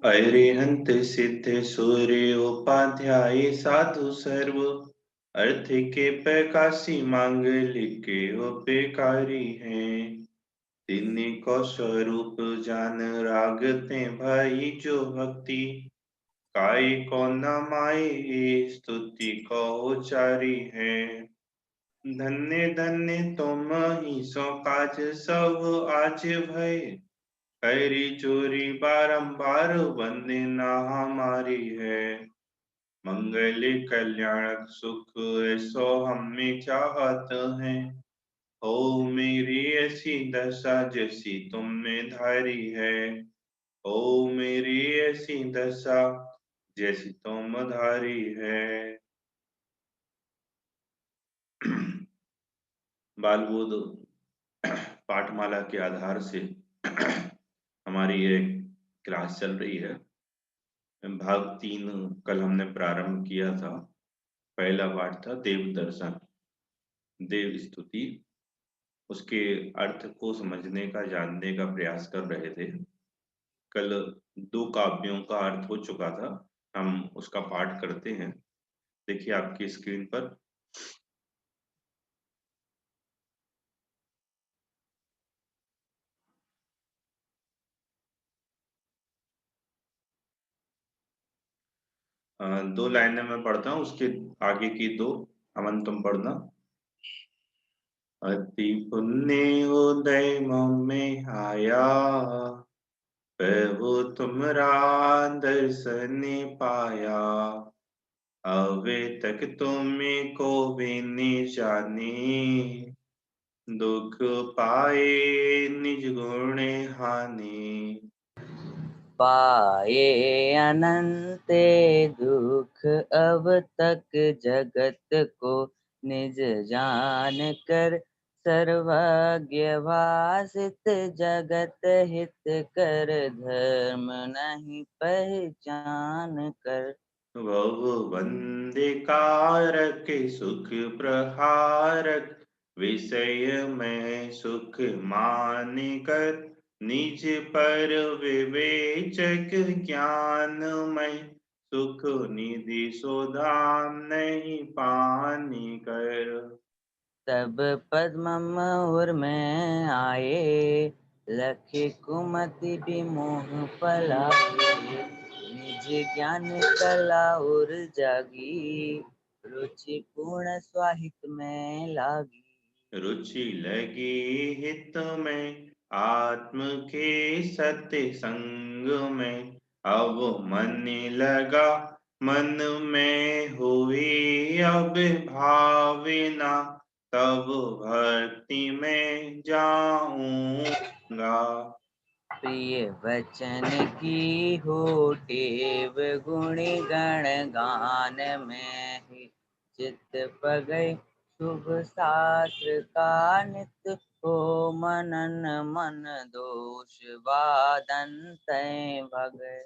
अरिहंत सिद्ध सूर्य उपाध्याय साधु सर्व अर्थ के प्रकाशी मांगलिक के उपकारी हैं। तिन्हीं को स्वरूप जान रागते भाई जो भक्ति काय को न माए स्तुति को उचारी है। धन्य धन्य तुम ही सो काज सब आज भय खैरी चोरी बारंबार वंदना हमारी है। मंगल कल्याण सुख ऐसो हमें चाहत है। हो मेरी ऐसी दशा जैसी तुमने धारी है। हो मेरी ऐसी दशा जैसी तुम धारी है। बालबोध पाठमाला के आधार से हमारी ये क्लास चल रही है। भाग 3 कल हमने प्रारंभ किया था। पहला पाठ था देव दर्शन, देव स्तुति, उसके अर्थ को समझने का, जानने का प्रयास कर रहे थे। कल 2 काव्यों का अर्थ हो चुका था। हम उसका पाठ करते हैं। देखिए आपकी स्क्रीन पर दो लाइनें मैं पढ़ता हूँ, उसके आगे की 2 अमन तुम पढ़ना। अति पुण्य उदय में आया, प्रभु तुमरा दर्शन पाया। अवे तक तुम्हें को भी नहीं जानी, दुख पाए निज गुण हानि। पाए अनंत दुख अब तक जगत को निज जान कर, सर्वज्ञ भासित जगत हित कर, धर्म नहीं पहचान कर। भव वंदे कारक सुख प्रहारक, विषय में सुख मान कर, निज पर विवेचक ज्ञानमय, सुख निधि सुधाम नहीं पानी कर। तब पद्म मोर में आए, लख कुमति विमोह पलाए, निज ज्ञान कला और जागी, रुचि पूर्ण स्वाहित में लागी। रुचि लगी हित में आत्म के सत्य संग में, अब मन लगा मन में हुई अब भावना, तब भक्ति में जाऊंगा। प्रिय वचन की हो टेव, गुणी गण गान में ही चित्त पगै, शुभ शास्त्र का नित्य हो मनन, मन दोष वादन तय भगै।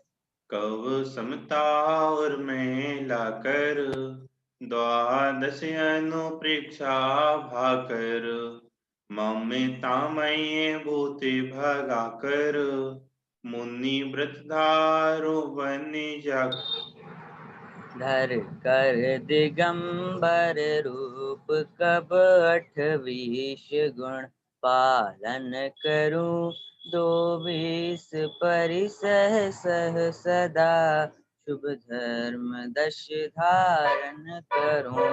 कव समता और मेला कर, द्वादश अनुप्रेक्षा भाकर, ममतामय भूति भगा कर, मुनि व्रत धारो बन जा। धर कर दिगंबर रूप, कब 28 गुण पालन करूं, 22 परिसह सह सदा, शुभ धर्म 10 धारण करूं।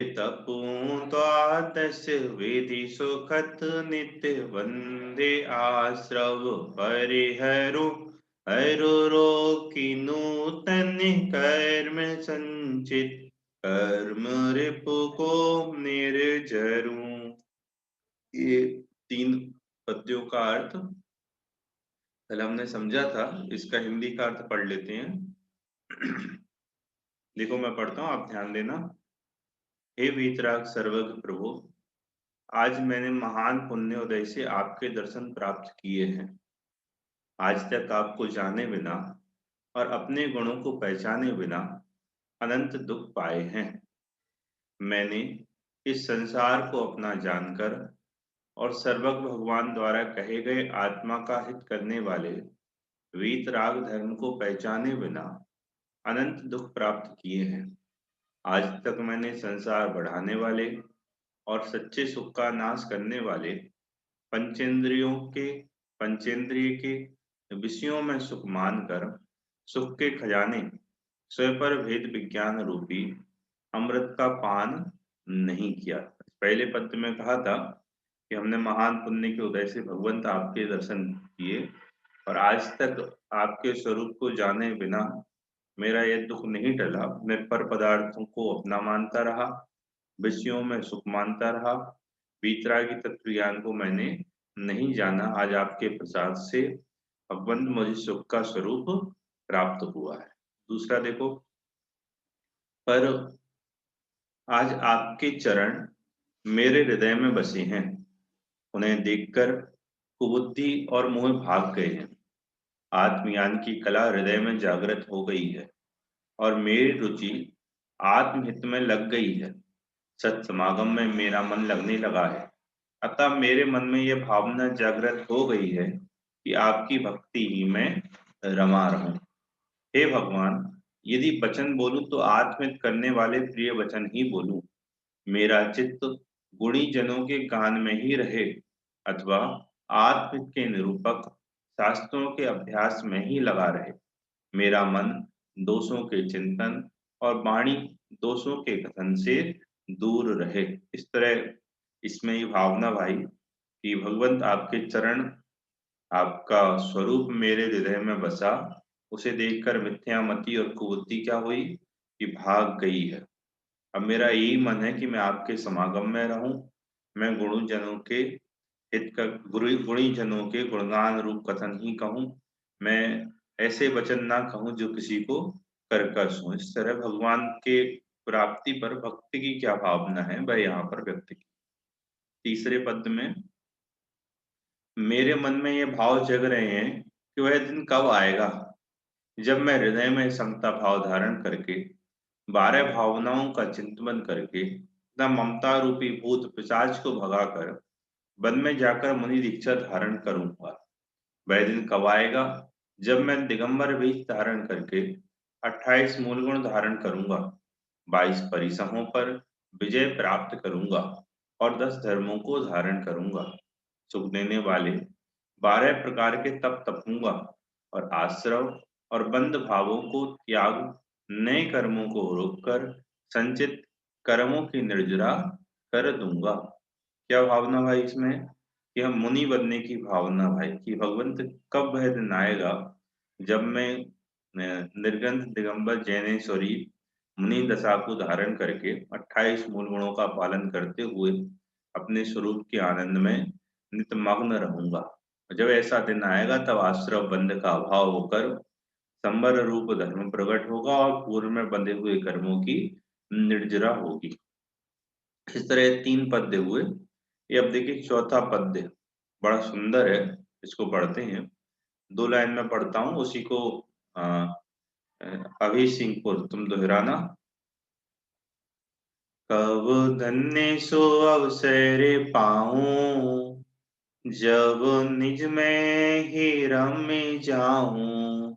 तपूं द्वादश विधि सुखत नित्य वंदे आश्रव परिहरो, हरो रोकी नूतन कर्म संचित, कर्म रिपु को निर्जरूं। ये 3 पद्यों का अर्थ कल हमने समझा था। इसका हिंदी का अर्थ पढ़ लेते हैं। देखो मैं पढ़ता हूँ, आप ध्यान देना। हे वीतराग सर्वज्ञ प्रभु, आज मैंने महान पुण्योदय से आपके दर्शन प्राप्त किए हैं। आज तक आपको जाने बिना और अपने गुणों को पहचाने बिना अनंत दुख पाए हैं। मैंने इस संसार को अपना जानकर और सर्वज्ञ भगवान द्वारा कहे गए आत्मा का हित करने वाले वीतराग धर्म को पहचाने बिना अनंत दुख प्राप्त किए हैं। आज तक मैंने संसार बढ़ाने वाले और सच्चे सुख का नाश करने वाले पंचेंद्रिय के विषयों में सुख मानकर सुख के खजाने स्वपर भेद विज्ञान रूपी अमृत का पान नहीं किया। पहले पद में कहा था कि हमने महान पुण्य के उदय से भगवंत आपके दर्शन किए और आज तक आपके स्वरूप को जाने बिना मेरा यह दुख नहीं टला। मैं पर पदार्थों को अपना मानता रहा, विषयों में सुख मानता रहा, वीतरागी तत्व ज्ञान को मैंने नहीं जाना। आज आपके प्रसाद से भगवंत मुझे सुख का स्वरूप प्राप्त हुआ है। दूसरा देखो, पर आज आपके चरण मेरे हृदय में बसे हैं, उन्हें देखकर कुबुद्धि और मोह भाग गए हैं। आत्मज्ञान की कला हृदय में जागृत हो गई है और मेरी रुचि आत्महित में लग गई है। सत समागम में मेरा मन लगने लगा है। अतः मेरे मन में यह भावना जागृत हो गई है कि आपकी भक्ति ही में रमा रहूं। हे भगवान, यदि वचन बोलूं तो आत्महित करने वाले प्रिय वचन ही बोलूं। मेरा चित्त गुणी जनों के गान में ही रहे अथवा आत्महित के निरूपक शास्त्रों के अभ्यास में ही लगा रहे। मेरा मन दोषों के चिंतन और वाणी दोषों के कथन से दूर रहे। इस तरह इसमें ये भावना भाई कि भगवंत आपके चरण, आपका स्वरूप मेरे हृदय में बसा, उसे देखकर मिथ्यामति और कुबुद्धि क्या हुई कि भाग गई है। अब मेरा यही मन है कि मैं आपके समागम में रहूं। मैं गुणजनों के हित का गुणी जनों के गुणगान रूप कथन ही कहूं। मैं ऐसे वचन ना कहूं जो किसी को कर्कश हो। इस तरह भगवान के प्राप्ति पर भक्ति की क्या भावना है वह यहाँ पर व्यक्त की। तीसरे पद में मेरे मन में ये भाव जग रहे हैं कि वह दिन कब आएगा जब मैं हृदय में समता भाव धारण करके 12 भावनाओं का चिंतन करके तथा ममता रूपी भूत पिशाच को भगाकर वन में जाकर मुनि दीक्षा धारण करूंगा। वह दिन कब आएगा जब मैं दिगंबर वेश धारण करके 28 मूल गुण धारण करूंगा, 22 परिसहों पर विजय प्राप्त करूंगा और 10 धर्मों को धारण करूंगा। सुख देने वाले 12 प्रकार के तप तपूंगा और आश्रव और बंद भावों को त्याग नए कर्मों को रोककर संचित कर्मों की निर्जरा कर दूंगा। क्या भावना भाई इसमें कि हम मुनि बनने की भावना भाई कि भगवंत कब वह दिन आएगा जब मैं निर्गंध दिगंबर जैनेश्वरी मुनि दशा को धारण करके 28 मूल गुणों का पालन करते हुए अपने स्वरूप के आनंद में नित मग्न रहूंगा। जब ऐसा दिन आएगा तब आश्रव बंध का अभाव होकर संबर रूप धर्म प्रकट होगा और पूर्व में बंधे हुए कर्मों की निर्जरा होगी। इस तरह 3 पद्य हुए। ये अब देखिए चौथा पद्य बड़ा सुंदर है, इसको पढ़ते हैं। 2 लाइन में पढ़ता हूँ, उसी को अभी सिंह को तुम दोहराना। कब धन्य सो अवसर पाऊं जब निज में ही रम जाऊं,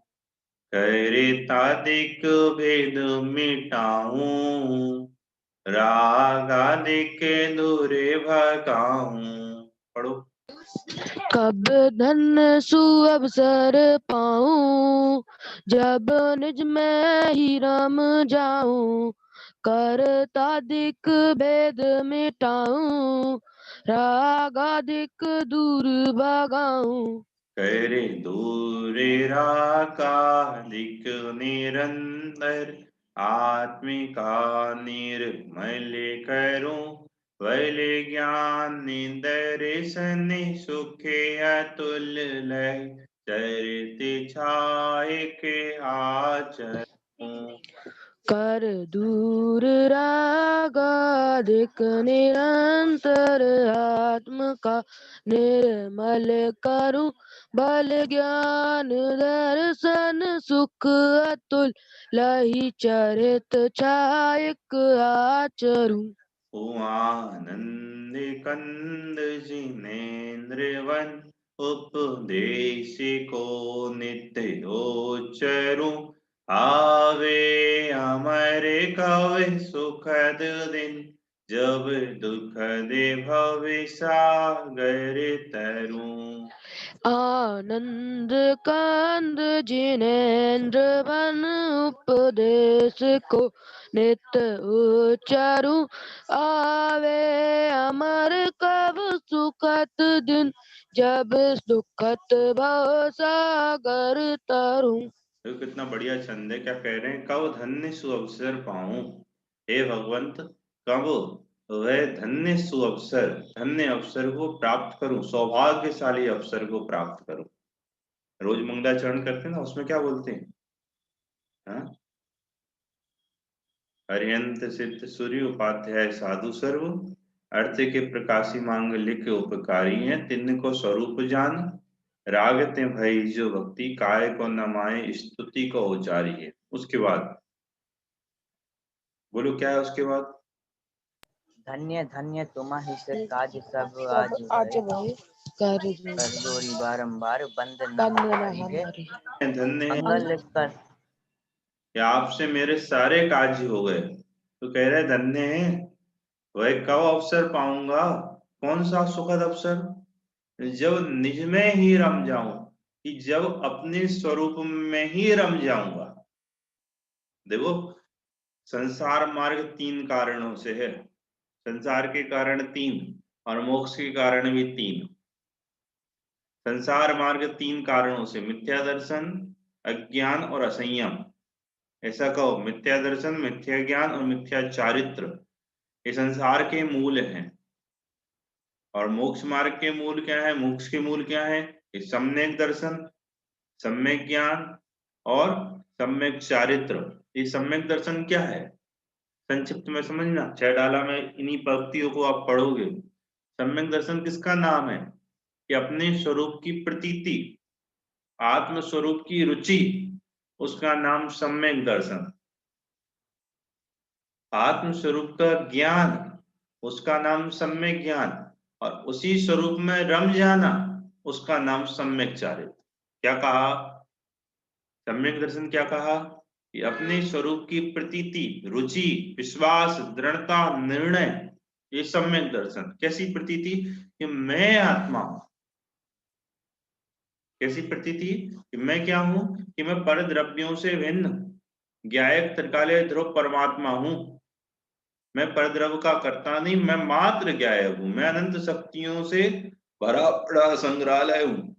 करे तादिक भेद मिटाऊं, राग आदिक दूरे भगाऊं। पढ़ो। कब धन सुअवसर पाऊं जब निज में ही रम जाऊं, करतादिक भेद मिटाऊं, रागादिक दूर भगाऊं। करे दूरे राकादिक निरंतर, आत्मिका निर्मल करूं, वैले ज्ञान दर्शन सुखे अतुल्य, चरित छाय के आचरूं। कर दूर रागादिक निरंतर, आत्म का निर्मल करूं, बल ज्ञान दर्शन सुख अतुल, लही चरित छायक आचरूं। आनंद कंद जिनेन्द्रवन उपदेश को नित्य उच्चरू आवे अमर कवि सुखद दिन जब दुखद भव सागर तरु। आनंद कंद जिनेन्द्र वन उपदेश को नित्य उच्चारू आवे अमर कब सुखद दिन जब दुखत भव सागर तरु। तो कितना बढ़िया छंद है। क्या कह रहे हैं? कब धन्य सुअवसर पाऊं, हे भगवंत, कब वह धन्य सुअवसर, धन्य अवसर को प्राप्त करूं, सौभाग्यशाली अवसर को प्राप्त करूं। रोज मंगलाचरण करते हैं ना, उसमें क्या बोलते हैं? हाँ, हरियंत सिद्ध सूर्य उपाध्याय साधु सर्व, अर्थ के प्रकाशी मांग लिख उपकारी हैं, तिन को स्वरूप जान, रागते भई जो भक्ति, काय को नमाए स्तुति को उचारी है। उसके बाद बोलो क्या है उसके बाद? धन्य धन्य तुम्हारी से काज सब आज भय, कर जोरी बारंबार बंद न बंदना हमारी है। हमारी। धन्य है मंगल कर कि आपसे मेरे सारे काज हो गए। तो कह रहे धन्य है, वह कब अवसर पाऊंगा? कौन सा सुखद अवसर? जब निज में ही रम जाऊं, कि जब अपने स्वरूप में ही रम जाऊंगा। देखो, संसार मार्ग तीन कारणों से है। संसार के कारण तीन और मोक्ष के कारण भी तीन। संसार मार्ग तीन कारणों से, मिथ्या दर्शन, अज्ञान और असंयम। ऐसा कहो, मिथ्या दर्शन, मिथ्या ज्ञान और मिथ्या चारित्र, ये संसार के मूल हैं। और मोक्ष मार्ग के मूल क्या है? मोक्ष के मूल क्या है? ये सम्यक दर्शन, सम्यक ज्ञान और सम्यक चारित्र। ये सम्यक दर्शन क्या है? संक्षिप्त में समझना, 6 डाला में इन्हीं पंक्तियों को आप पढ़ोगे। सम्यक दर्शन किसका नाम है? कि अपने स्वरूप की प्रतीति, आत्म स्वरूप की रुचि, उसका नाम सम्यक दर्शन। आत्म स्वरूप का ज्ञान, उसका नाम सम्यक ज्ञान। और उसी स्वरूप में रम जाना, उसका नाम सम्यक चारित्र। क्या कहा? सम्यक दर्शन क्या कहा? कि अपने स्वरूप की प्रतीति, रुचि, विश्वास, दृढ़ता, निर्णय, ये सम्यक दर्शन। कैसी प्रतीति? कि मैं आत्मा हूं। कैसी प्रतीति? कि मैं क्या हूं? कि मैं पर द्रव्यों से भिन्न ज्ञायक त्रिकालीय ध्रुव परमात्मा हूं। मैं परद्रव का कर्ता नहीं, मैं मात्र ज्ञायक हूं। मैं अनंत शक्तियों से भरा पड़ा संग्रहालय हूं।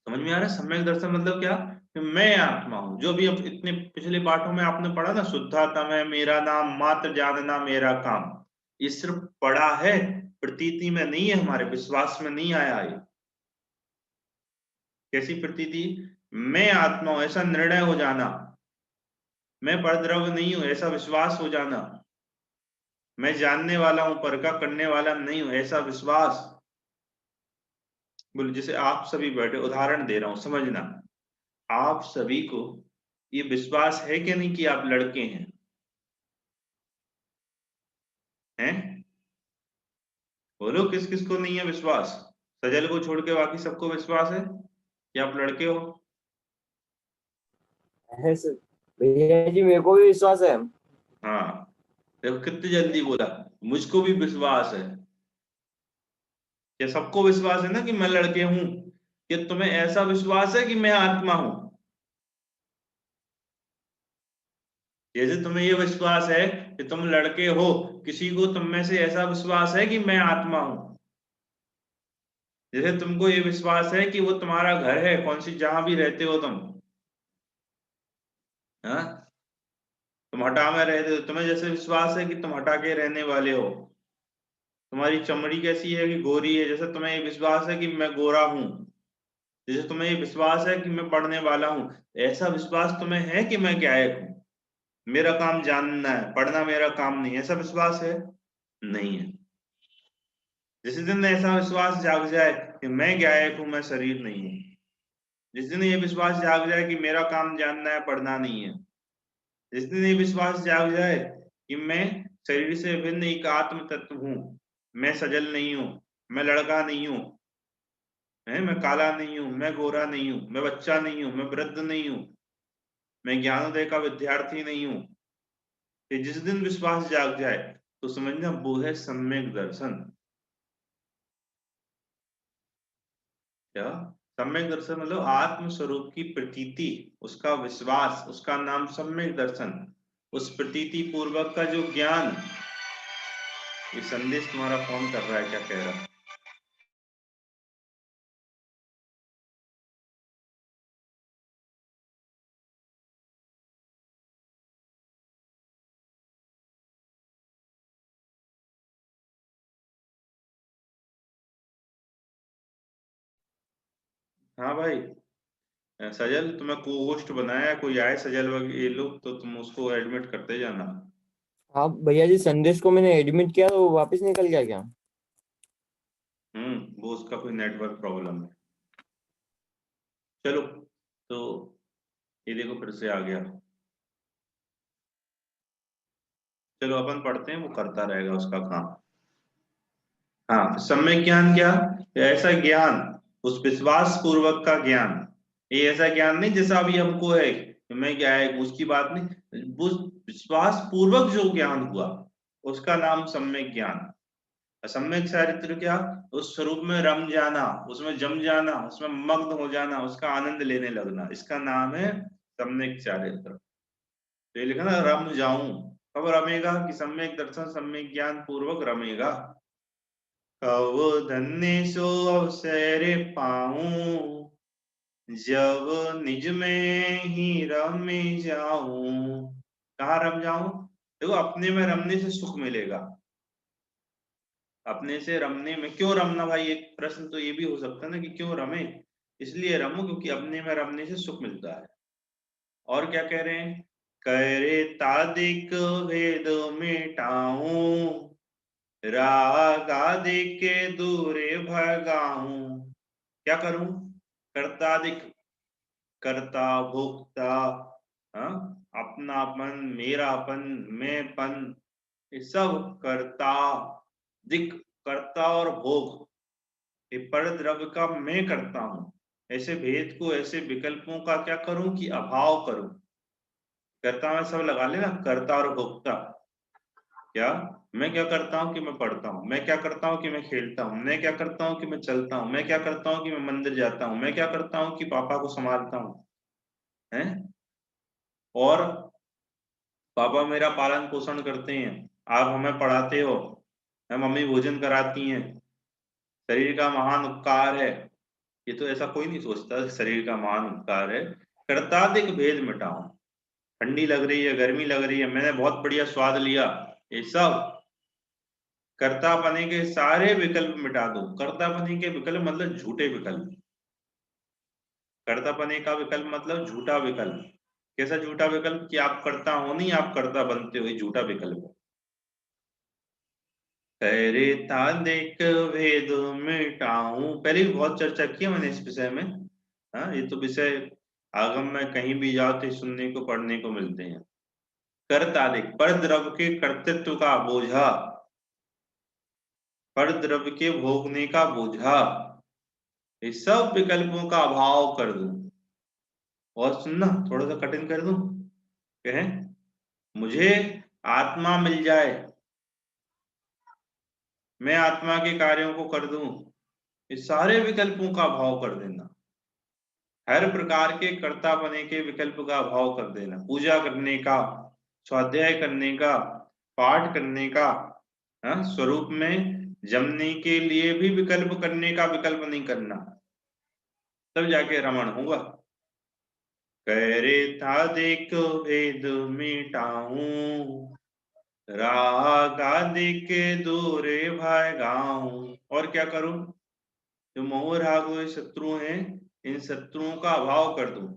समझ में आ रहा है? सम्यक दर्शन मतलब क्या? कि मैं आत्मा हूं। जो भी अब इतने पिछले पाठों में आपने पढ़ा ना, शुद्धात्म है मेरा नाम, मात्र जानना मेरा काम, ये सिर्फ पढ़ा है, प्रतीति में नहीं है, हमारे विश्वास में नहीं आया है। कैसी प्रतीति? मैं आत्मा हूं, ऐसा निर्णय हो जाना। मैं परद्रव्य नहीं हूं, ऐसा विश्वास हो जाना। मैं जानने वाला हूं, परखा करने वाला नहीं हूं, ऐसा विश्वास। बोले जैसे आप सभी बैठे, उदाहरण दे रहा हूं, समझना। आप सभी को ये विश्वास है कि नहीं कि आप लड़के हैं? हैं? बोलो किस किस को नहीं है विश्वास? सजल को छोड़ के बाकी सबको विश्वास है कि आप लड़के हो? भैया जी मेरे को भी विश्वास है। हाँ, देखो कितनी जल्दी बोला। मुझको भी विश्वास है। क्या सबको विश्वास है ना कि मैं लड़के हूं? कि तुम्हें ऐसा विश्वास है कि मैं आत्मा हूं? जैसे तुम्हें ये विश्वास है कि तुम लड़के हो, किसी को तुम में से ऐसा विश्वास है कि मैं आत्मा हूं? जैसे तुमको ये विश्वास है कि वो तुम्हारा घर है, कौन सी, जहां भी रहते हो तुम, हाँ, तुम हटा में रहते हो, तुम्हें जैसे विश्वास है कि तुम हटा के रहने वाले हो। तुम्हारी चमड़ी कैसी है? कि गोरी है। जैसे तुम्हें ये विश्वास है कि मैं गोरा हूं, जैसे तुम्हें ये विश्वास है कि मैं पढ़ने वाला हूं, ऐसा विश्वास तुम्हें है कि मैं गायक हूं, मेरा काम जानना है, पढ़ना मेरा काम नहीं, ऐसा विश्वास है? नहीं है। जिस दिन ऐसा विश्वास जाग जाए कि मैं गायक हूं, मैं शरीर नहीं हूं, जिस दिन ये विश्वास जाग जाए कि मेरा काम जानना है, पढ़ना नहीं है, जिस दिन ये विश्वास जाग जाए कि मैं शरीर से भिन्न एक आत्म तत्व हूँ। मैं सजल नहीं हूँ, मैं लड़का नहीं हूँ, मैं काला नहीं हूँ, मैं गोरा नहीं हूँ, मैं बच्चा नहीं हूँ, मैं वृद्ध नहीं हूँ, मैं ज्ञानोदय का विद्यार्थी नहीं हूँ। ये जिस दिन विश्वास जाग जाए तो समझना वो है सम्यक दर्शन। क्या सम्यक दर्शन? मतलब आत्म स्वरूप की प्रतीति, उसका विश्वास, उसका नाम सम्यक दर्शन। उस प्रतीति पूर्वक का जो ज्ञान। ये संदेश तुम्हारा फोन कर रहा है, क्या कह रहा है? हाँ भाई, सजल तुम्हें को होस्ट बनाया, कोई आए सजल वगैरह ये लोग तो तुम उसको एडमिट करते जाना। हाँ भैया जी, संदेश को मैंने एडमिट किया तो वो वापस निकल गया क्या? वो उसका कोई नेटवर्क प्रॉब्लम है। चलो, तो ये देखो फिर से आ गया। चलो अपन पढ़ते हैं, वो करता रहेगा उसका काम। हाँ, तो सम्यक ज्ञान क्या? ऐसा ज्ञान, उस विश्वास पूर्वक का ज्ञान। ये ऐसा ज्ञान नहीं जैसा अभी हमको है कि मैं क्या है, उसकी बात नहीं। वो विश्वास पूर्वक जो ज्ञान हुआ उसका नाम सम्यक ज्ञान। सम्यक चारित्र क्या? उस स्वरूप में रम जाना, उसमें जम जाना, उसमें मग्न हो जाना, उसका आनंद लेने लगना, इसका नाम है सम्यक चारित्र। तो ये लिखा ना, रम जाऊं। कब रमेगा? कि सम्यक दर्शन सम्यक ज्ञान पूर्वक रमेगा। कब धन्य सो अवसर पाऊं, जब निज में ही रम जाऊं। कहाँ रम जाऊं? देखो, अपने में रमने से सुख मिलेगा। अपने से रमने में क्यों रमना भाई? एक प्रश्न तो ये भी हो सकता है ना कि क्यों रमे। इसलिए रमो क्योंकि अपने में रमने से सुख मिलता है। और क्या कह रहे हैं? करे तादिक भेद मिटाऊं, राग आदि के दूरे भगाऊं। क्या करूं? कर्तादिक, कर्ता भोक्ता, हाँ, अपनापन, मेरापन, मैंपन, ये सब कर्ता दिक, कर्ता और भोग, ये पर द्रव्य का मैं करता हूं। ऐसे भेद को, ऐसे विकल्पों का क्या करूं? कि अभाव करूं। कर्ता में सब लगा लेना, कर्ता और भोक्ता। क्या? मैं क्या करता हूँ कि मैं पढ़ता हूँ, मैं क्या करता हूँ कि मैं खेलता हूँ, मैं क्या करता हूँ कि मैं चलता हूँ, मैं क्या करता हूँ कि मैं मंदिर जाता हूँ, मैं क्या करता हूँ कि पापा को संभालता हूँ, हैं? और पापा मेरा पालन पोषण करते हैं, आप हमें पढ़ाते हो, मम्मी भोजन कराती हैं। शरीर का महान उपकार है। ये तो ऐसा कोई नहीं सोचता शरीर का महान उपकार है। कर्तादिक भेद मिटाऊं। ठंडी लग रही है, गर्मी लग रही है, मैंने बहुत बढ़िया स्वाद लिया, ये सब कर्तापने के सारे विकल्प मिटा दो। कर्तापने के विकल्प मतलब झूठे विकल्प। कर्तापने का विकल्प मतलब झूठा विकल्प। कैसा झूठा विकल्प? कि आप कर्ता हो नहीं, आप कर्ता बनते हो, ये झूठा विकल्प है। करे तादिक भेद मिटाऊं, पहले भी बहुत चर्चा की है मैंने इस विषय में। हाँ, ये तो विषय आगम में कहीं भी जाओ तो सुनने को पढ़ने को मिलते हैं। कर्तादिक, पर द्रव्य के कर्तृत्व का बोझा, पर द्रव्य के भोगने का बोझा, ये सब विकल्पों का अभाव कर दूं। और सुनना, थोड़ा सा कठिन कर दूं। कहें मुझे आत्मा मिल जाए, मैं आत्मा के कार्यों को कर दूं, इस सारे विकल्पों का अभाव कर देना। हर प्रकार के कर्तापने के विकल्प का अभाव कर देना। पूजा करने का, स्वाध्याय करने का, पाठ करने का, स्वरूप में जमने के लिए भी विकल्प करने का विकल्प नहीं करना, तब जाके रमण होगा। करे था देख भेद मिटाऊं, राग आदि के दूरे भगाऊं। और क्या करूं? जो मोह राग हुए शत्रु हैं, इन शत्रुओं का अभाव कर दूं।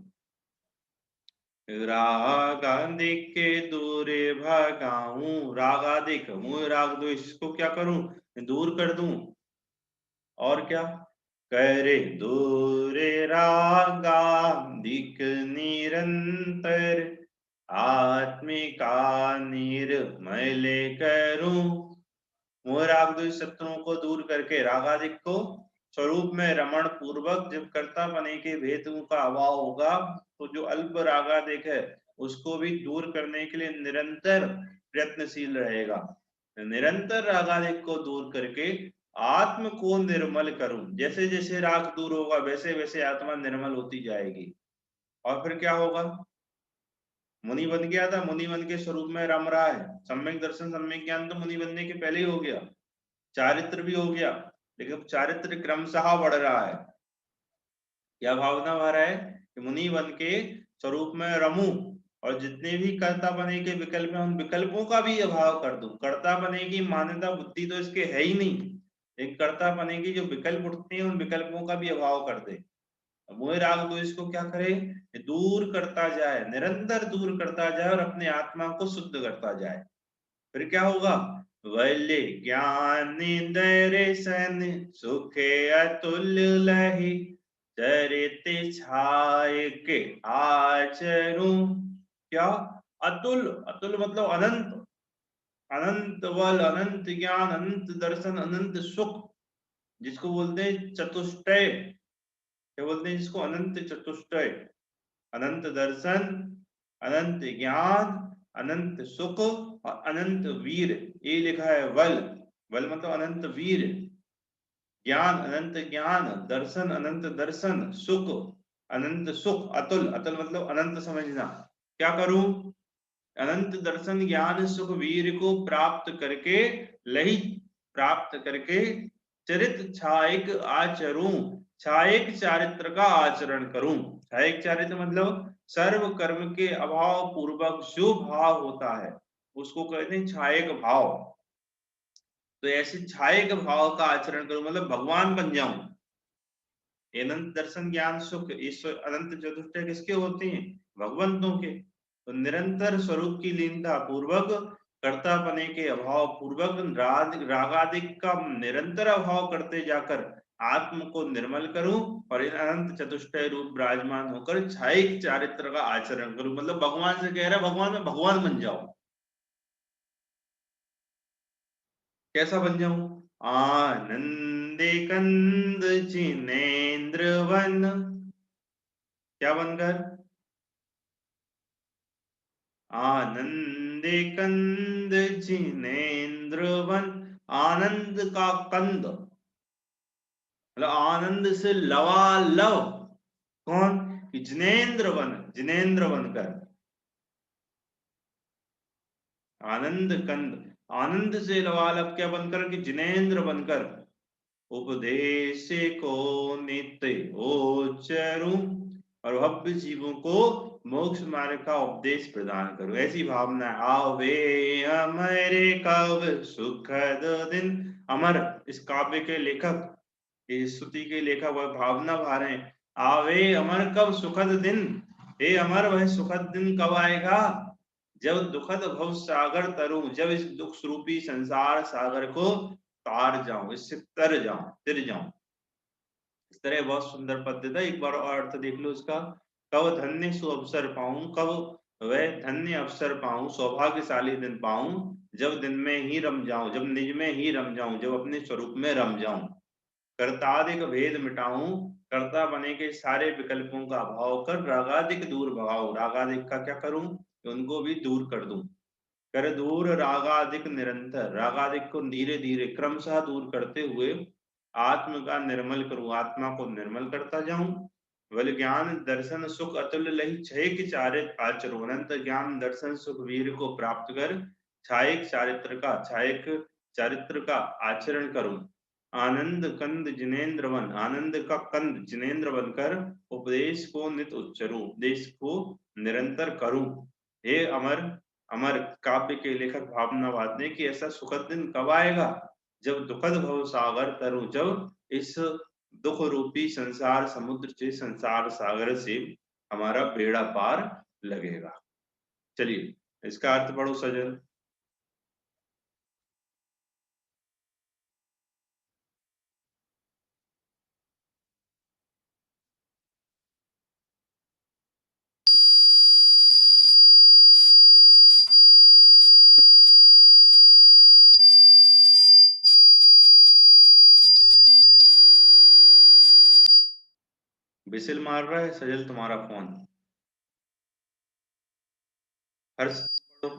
राग आदि के दूरे भगाऊं, राग आदि मोह राग द्वेष को क्या करूं? दूर कर दूं। और क्या? करे दूरे रागादिक निरंतर, आत्मिका निर्भय मैले करूं। मोह राग द्वेष शत्रुओं को दूर करके रागादिक को स्वरूप में रमण पूर्वक जब कर्तापने के भेदों का अभाव होगा तो जो अल्प रागादिक है उसको भी दूर करने के लिए निरंतर प्रयत्नशील रहेगा। निरंतर रागादिक को दूर करके आत्म को निर्मल करूं। जैसे जैसे राग दूर होगा वैसे वैसे आत्मा निर्मल होती जाएगी। और फिर क्या होगा? मुनि बन गया था, मुनि बन के स्वरूप में रम रहा है। सम्यक दर्शन सम्यक ज्ञान तो मुनि बनने के पहले ही हो गया, चारित्र भी हो गया, लेकिन चारित्र क्रमशः बढ़ रहा है। क्या भावना भर है कि मुनि बन के स्वरूप में रमूं और जितने भी कर्ता बने के विकल्प हैं उन विकल्पों का भी अभाव कर दूं। कर्ता बने की मान्यता बुद्धि तो इसके है ही नहीं, एक कर्ता बने की जो विकल्प उठते हैं उन विकल्पों का भी अभाव कर दे। मोह राग द्वेष को क्या करे? दूर करता जाए, निरंतर दूर करता जाए और अपने आत्मा को शुद्ध करता जाए। फिर क्या होगा? वल्य ज्ञान दर्शन सुखे अतुल्य लहि चरित छाय के आचरूं। क्या? अतुल, अतुल मतलब अनंत, अनंत बल, अनंत ज्ञान, अनंत दर्शन, अनंत सुख, जिसको बोलते हैं चतुष्टय। क्या बोलते हैं जिसको? अनंत चतुष्टय। अनंत दर्शन, अनंत ज्ञान, अनंत सुख और अनंत वीर। ये लिखा है बल, बल मतलब अनंत वीर, ज्ञान अनंत ज्ञान, दर्शन अनंत दर्शन, सुख अनंत सुख। अतुल, अतुल मतलब अनंत समझना। क्या करूं? अनंत दर्शन ज्ञान सुख वीर को प्राप्त करके, लही प्राप्त करके, चरित छायक आचरूं, छायक चारित्र का आचरण करूं। छायक चारित्र मतलब सर्व कर्म के अभाव पूर्वक जो भाव होता है उसको कहते हैं छायक भाव। तो ऐसे छायक भाव का आचरण करूं मतलब भगवान बन जाऊं। अनंत दर्शन ज्ञान सुख ईश्वर अनंत चतुष्टय किसके होते हैं? भगवंतों के। तो निरंतर स्वरूप की लीनता पूर्वक, कर्तापने के अभाव पूर्वक रागादिक का निरंतर अभाव करते जाकर आत्म को निर्मल करूं और इन अनंत चतुष्टय रूप विराजमान होकर छायिक चारित्र का आचरण करूं। मतलब भगवान से कह रहा है भगवान में भगवान बन जाओ। कैसा बन जाऊं? आनंदे कंद जिनेन्द्र वन। क्या बनकर? आनंदे कंद जिनेन्द्र वन। आनंद का कंद मतलब आनंद से लवालब। कौन? जिनेन्द्र वन, जिनेन्द्र बनकर। आनंद कंद, आनंद से लवालब क्या बनकर? कि जिनेन्द्र बनकर। उपदेश को नित्य ओचरूं और भव्य जीवों को मोक्ष मार्ग का उपदेश प्रदान करो। ऐसी भावना। आवे अमरे कब सुखद दिन। अमर इस काव्य के लेखक, इस स्तुति के लेखक वह भावना भा रहे हैं। आवे अमर कब सुखद दिन। हे अमर वह सुखद दिन कब आएगा? जब दुखद भव सागर तरूं, जब इस दुख रूपी संसार सागर को तार जाऊं, इससे तर जाऊं, तिर जाऊं। इस तरह बहुत सुंदर पद देता है। एक बार और अर्थ देख लो इसका। कब धन्य सु अवसर पाऊं, कब वह धन्य अवसर पाऊं, सौभाग्यशाली दिन पाऊं, जब दिन में ही रम जाऊं, जब निज में ही रम जाऊं, जब अपने स्वरूप में रम जाऊं। कर्तादिक भेद मिटाऊं, कर्ता बने के सारे विकल्पों का अभाव कर रागादिक दूर भगाऊं। रागादिक का क्या करूं? उनको भी दूर कर दूं। कर दूर रागादिक निरंतर, रागादिक को धीरे धीरे क्रमशः दूर करते हुए आत्म का निर्मल करूं, आत्मा को निर्मल करता जाऊं। बल ज्ञान दर्शन सुख अतुल्य लही छयिक चारित आचरो। अनंत ज्ञान दर्शन सुख वीर को प्राप्त कर छायिक चारित्र का आचरण करूं। आनंद कंद जिनेन्द्र वन, आनंद का कंद जिनेन्द्र बनकर उपदेश को नित उच्चरूं, उपदेश को निरंतर करूं। हे अमर, अमर काव्य के लेखक भावना बात कि ऐसा सुखद दिन कब आएगा? जब दुखद भव सागर तरूं, जब इस दुख रूपी संसार समुद्र से, संसार सागर से हमारा बेड़ा पार लगेगा। चलिए इसका अर्थ पढ़ो सजन। विसिल मार रहा है सजल तुम्हारा फोन। हर्ष पढ़ो।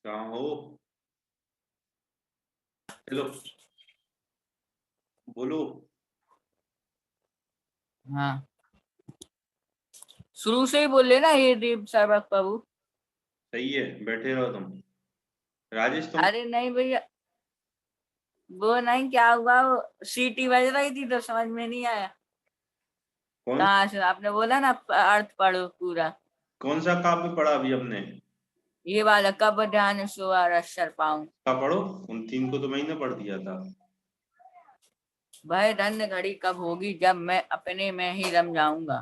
कहाँ हो? चलो बोलो। हाँ, शुरू से ही बोले ना हे देव सर्वक प्रभु। सही है, बैठे रहो तुम। राजेश तुम। अरे नहीं भैया, वो नहीं, क्या हुआ, वो सीटी बज रही थी तो समझ में नहीं आया। कौन कहाँ से आपने बोला ना अर्थ पढ़ो पूरा। कौन सा काव्य पढ़ा अभी हमने? ये वाला कब ध्यान सुअर अक्षर पाऊं। का पढ़ो। उन 3 को तो मैंने पढ़ दिया था। वह धन्य घड़ी कब होगी जब मैं अपने में ही रम जाऊंगा।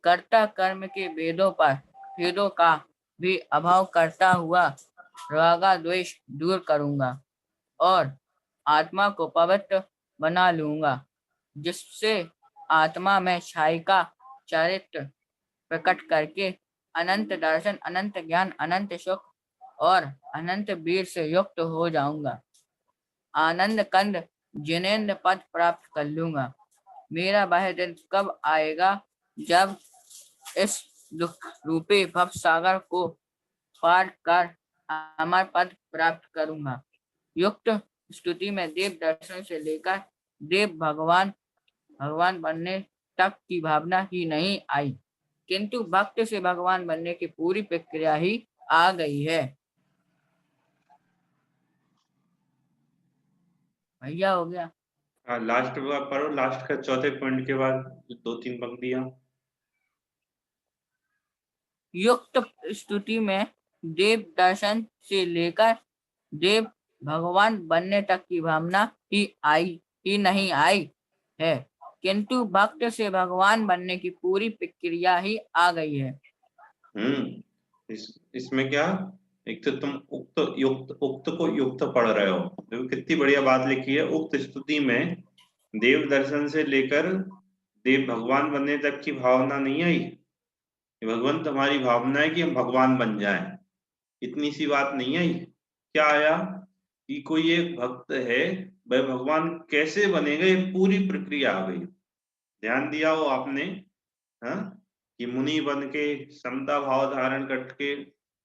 कर्ता कर्म के भेदों का भी अभाव करता हुआ रागा द्वेष दूर करूंगा और आत्मा को पवित्र बना लूंगा, जिससे आत्मा में छाई का चरित्र प्रकट करके अनंत दर्शन, अनंत ज्ञान, अनंत सुख और अनंत वीर से युक्त हो जाऊंगा। आनंद कंद जिनेन्द्र पद प्राप्त कर लूंगा। मेरा वह दिन कब आएगा जब इस दुख रूपी भव सागर को पार कर अमर पद प्राप्त करूंगा। युक्त स्तुति में देव दर्शन से लेकर देव भगवान बनने तक की भावना ही नहीं आई, किंतु भक्त से भगवान बनने की पूरी प्रक्रिया ही आ गई है। भैया हो गया। हाँ, लास्ट पढ़ो, लास्ट का चौथे पॉइंट के बाद 2-3 पंक्तियां। युक्त स्तुति में देव दर्शन से लेकर देव भगवान बनने तक की भावना ही नहीं आई है, किंतु भक्त से भगवान बनने की पूरी प्रक्रिया ही आ गई है। इसमें क्या, एक तो तुम उक्त को युक्त पढ़ रहे हो। देखो कितनी बढ़िया बात लिखी है। उक्त स्तुति में देव दर्शन से लेकर देव भगवान बनने तक की भावना नहीं आई। भगवंत हमारी भावना है कि हम भगवान बन जाएं, इतनी सी बात नहीं आई। क्या आया कि कोई एक भक्त है, वह भगवान कैसे बनेगा, ये पूरी प्रक्रिया आ गई। ध्यान दिया हो आपने? हाँ, कि मुनि बन के समता भाव धारण करके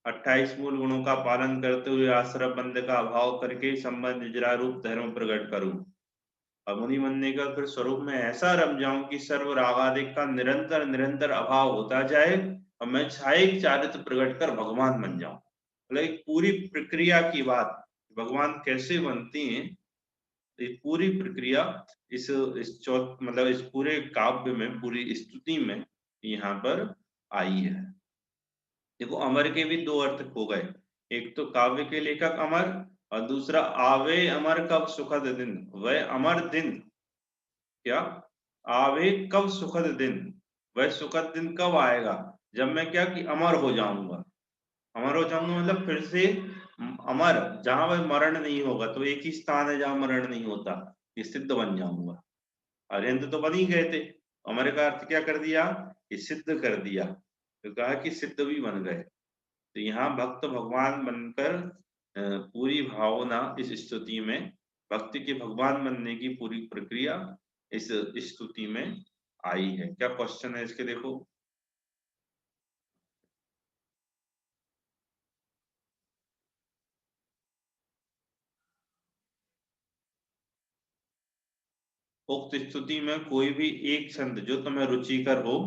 28 मूल गुणों का पालन करते हुए आश्रम बंध का अभाव करके संबंध निजरा रूप धर्म प्रकट करूं। और मुनि बनने का फिर स्वरूप में ऐसा रम जाऊं कि सर्व रागादिक का निरंतर निरंतर अभाव होता जाए और मैं छायिक चारित्र प्रकट कर भगवान बन जाऊं। मतलब एक पूरी प्रक्रिया की बात, भगवान कैसे बनते हैं, इस पूरी प्रक्रिया इस मतलब इस पूरे काव्य में, पूरी स्तुति में यहाँ पर आई है। देखो अमर के भी 2 अर्थ हो गए। एक तो काव्य के लेखक अमर, और दूसरा आवे अमर कब सुखद दिन। वह अमर दिन, क्या आवे कब सुखद दिन, वह सुखद दिन कब आएगा जब मैं क्या कि अमर हो जाऊंगा। अमर हो जाऊंगा मतलब फिर से अमर, जहां वह मरण नहीं होगा। तो एक ही स्थान है जहां मरण नहीं होता, ये सिद्ध बन जाऊंगा। अरिहंत तो बन ही गए थे, अमर का अर्थ क्या कर दिया, ये सिद्ध कर दिया। तो कहा कि सिद्ध भी बन गए। तो यहाँ भक्त भगवान बनकर पूरी भावना इस स्तुति में, भक्ति के भगवान बनने की पूरी प्रक्रिया इस स्तुति में आई है। क्या क्वेश्चन है इसके? देखो उक्त स्तुति में कोई भी एक छंद जो तुम्हें रुचिकर हो,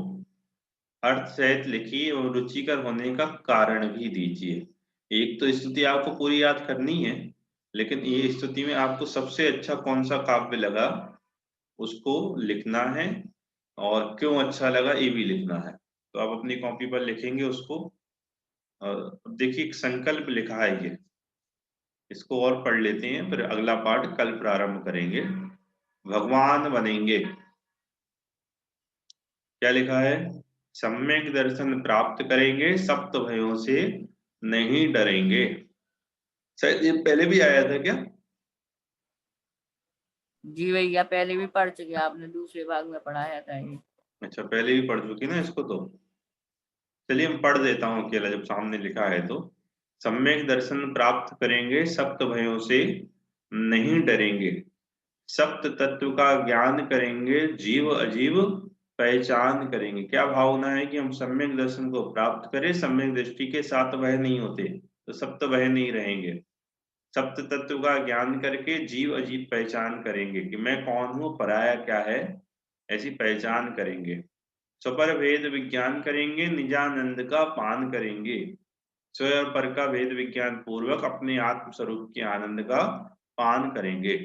अर्थ सहित लिखिए और रुचिकर होने का कारण भी दीजिए। एक तो स्तुति आपको पूरी याद करनी है, लेकिन ये स्तुति में आपको सबसे अच्छा कौन सा काव्य लगा उसको लिखना है, और क्यों अच्छा लगा ये भी लिखना है। तो आप अपनी कॉपी पर लिखेंगे उसको। और अब देखिए एक संकल्प लिखा है ये, इसको और पढ़ लेते हैं, फिर अगला पाठ कल प्रारंभ करेंगे। भगवान बनेंगे, क्या लिखा है, सम्यक दर्शन प्राप्त करेंगे, सप्त भयों से नहीं डरेंगे। शायद ये पहले भी आया था क्या? जी भैया पहले भी पढ़ चुके, आपने दूसरे भाग में पढ़ाया था ये। अच्छा, पहले भी पढ़ चुकी ना इसको तो। चलिए हम पढ़ देता हूँ अकेला, जब सामने लिखा है तो। सम्यक दर्शन प्राप्त करेंगे, सप्त भयों से नहीं डरेंगे, सप्त तत्व का ज्ञान करेंगे, जीव अजीव पहचान करेंगे। क्या भावना है कि हम सम्यक दर्शन को प्राप्त करें, सम्यक दृष्टि के सात भय नहीं होते तो सप्त भय नहीं रहेंगे। सप्त तत्व का ज्ञान करके जीव अजीब पहचान करेंगे कि मैं कौन हूँ, पराया क्या है, ऐसी पहचान करेंगे। स्वपर भेद विज्ञान करेंगे, निजानंद का पान करेंगे। स्वयं और पर का भेद विज्ञान पूर्वक अपने आत्म स्वरूप के आनंद का पान करेंगे।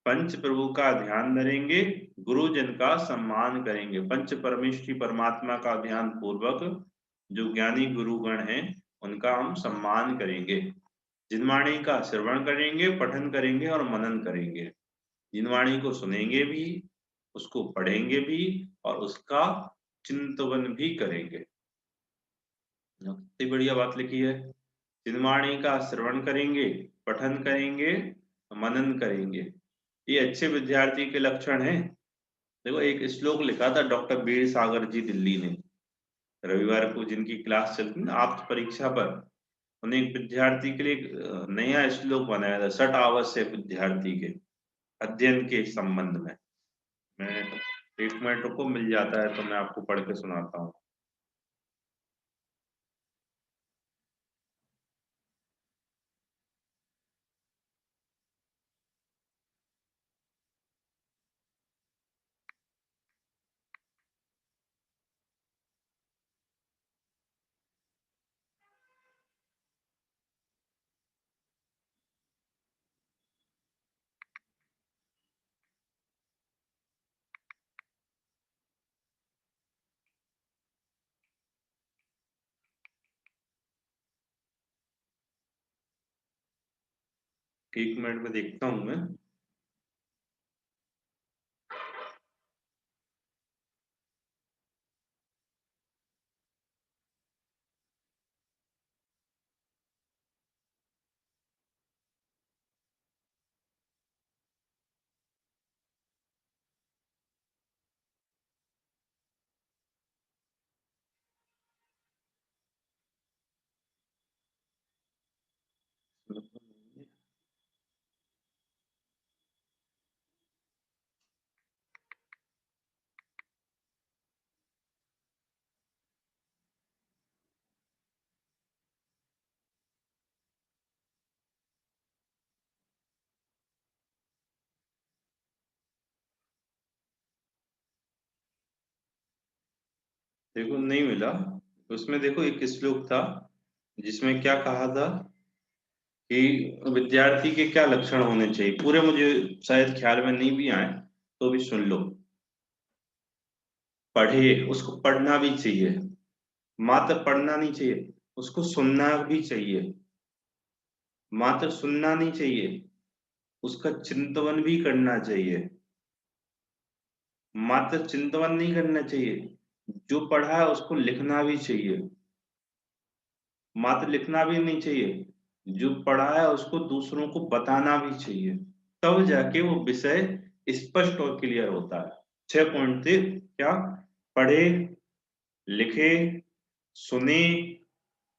पंच प्रभु का ध्यान धरेंगे, गुरुजन का सम्मान करेंगे। पंच परमेष्ठी परमात्मा का ध्यान पूर्वक जो ज्ञानी गुरुगण हैं उनका हम सम्मान करेंगे। जिनवाणी का श्रवण करेंगे, पठन करेंगे और मनन करेंगे। जिनवाणी को सुनेंगे भी, उसको पढ़ेंगे भी और उसका चिंतन भी करेंगे। कितनी बढ़िया बात लिखी है। जिनवाणी का श्रवण करेंगे, पठन करेंगे, मनन करेंगे, ये अच्छे विद्यार्थी के लक्षण हैं। देखो एक श्लोक लिखा था डॉक्टर वीर सागर जी दिल्ली ने, रविवार को जिनकी क्लास चलती ना आप परीक्षा पर, उन्हें एक विद्यार्थी के लिए एक नया श्लोक बनाया था, 60 आवश्यक विद्यार्थी के अध्ययन के संबंध में। मैं 1 मिनट को मिल जाता है तो मैं आपको पढ़ के सुनाता हूँ। एक मिनट में देखता हूँ मैं। देखो नहीं मिला। उसमें देखो एक श्लोक था जिसमें क्या कहा था कि विद्यार्थी के क्या लक्षण होने चाहिए, पूरे मुझे शायद ख्याल में नहीं भी आए तो भी सुन लो। पढ़े, उसको पढ़ना भी चाहिए, मात्र पढ़ना नहीं चाहिए, उसको सुनना भी चाहिए। मात्र सुनना नहीं चाहिए, उसका चिंतन भी करना चाहिए। मात्र चिंतन नहीं करना चाहिए, जो पढ़ा है उसको लिखना भी चाहिए। मात्र लिखना भी नहीं चाहिए, जो पढ़ा है उसको दूसरों को बताना भी चाहिए, तब जाके वो विषय स्पष्ट और क्लियर होता है। 6 पॉइंट थे क्या? पढ़े, लिखे, सुने,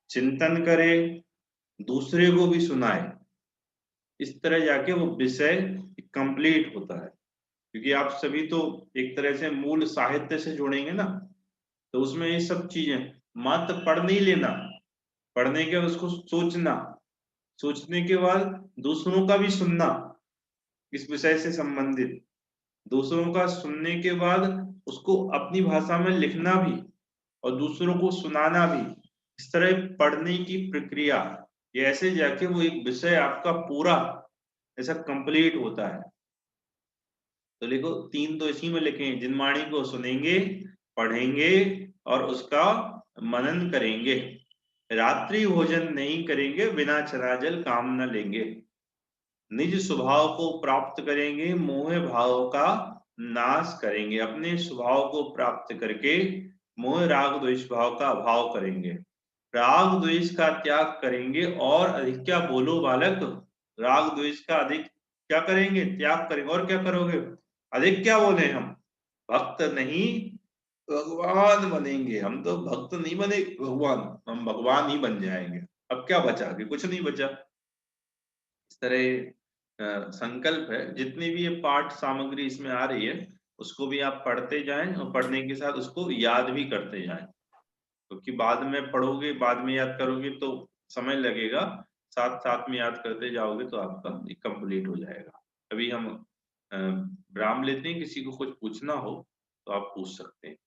चिंतन करे, दूसरे को भी सुनाए। इस तरह जाके वो विषय कंप्लीट होता है। क्योंकि आप सभी तो एक तरह से मूल साहित्य से जुड़ेंगे ना, तो उसमें ये सब चीजें, मात्र पढ़ नहीं लेना, पढ़ने के बाद उसको सोचना, सोचने के बाद दूसरों का भी सुनना इस विषय से संबंधित, दूसरों का सुनने के बाद उसको अपनी भाषा में लिखना भी और दूसरों को सुनाना भी। इस तरह पढ़ने की प्रक्रिया, ये ऐसे जाके वो एक विषय आपका पूरा ऐसा कंप्लीट होता है। तो देखो 3 तो इसी में लिखे हैं, जिनवाणी को सुनेंगे, पढ़ेंगे और उसका मनन करेंगे। रात्रि भोजन नहीं करेंगे, बिना चनाजल काम न लेंगे। निज स्वभाव को प्राप्त करेंगे, मोह भाव का नाश करेंगे। अपने स्वभाव को प्राप्त करके मोह राग द्वेष भाव का अभाव करेंगे। राग द्वेष का त्याग करेंगे और अधिक क्या बोलो बालक, राग द्वेष का अधिक क्या करेंगे, त्याग करेंगे। और क्या करोगे, अधिक क्या बोले हम, भक्त नहीं भगवान बनेंगे। हम तो भक्त नहीं बने भगवान, हम भगवान ही बन जाएंगे। अब क्या बचा, कि कुछ नहीं बचा। इस तरह संकल्प है। जितनी भी ये पाठ सामग्री इसमें आ रही है उसको भी आप पढ़ते जाएं और पढ़ने के साथ उसको याद भी करते जाएं, क्योंकि बाद में पढ़ोगे, बाद में याद करोगे तो समय लगेगा, साथ साथ में याद करते जाओगे तो आपका कंप्लीट हो जाएगा। अभी हम विराम लेते हैं, किसी को कुछ पूछना हो तो आप पूछ सकते हैं।